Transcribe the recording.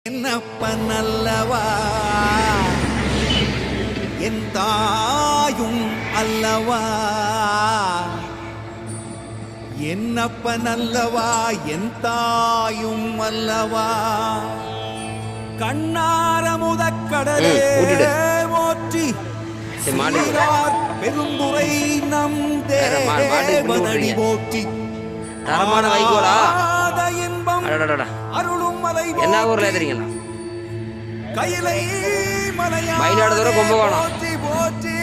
என்னப்பன் அல்லவா என் தாயும் அல்லவா என்னப்பன் அல்லவா என் தாயும் அல்லவா கண்ணார முதக்கடலே போற்றி பெரும்புரை நம் தேவனடி போற்றி தரமான வைகோலா இன்பம் அருளும் மலை என்ன ஊர்ல தெரியுங்களா கையிலை மலையா மயிலாடுதுறை கும்பகோணம் போற்றி போற்றி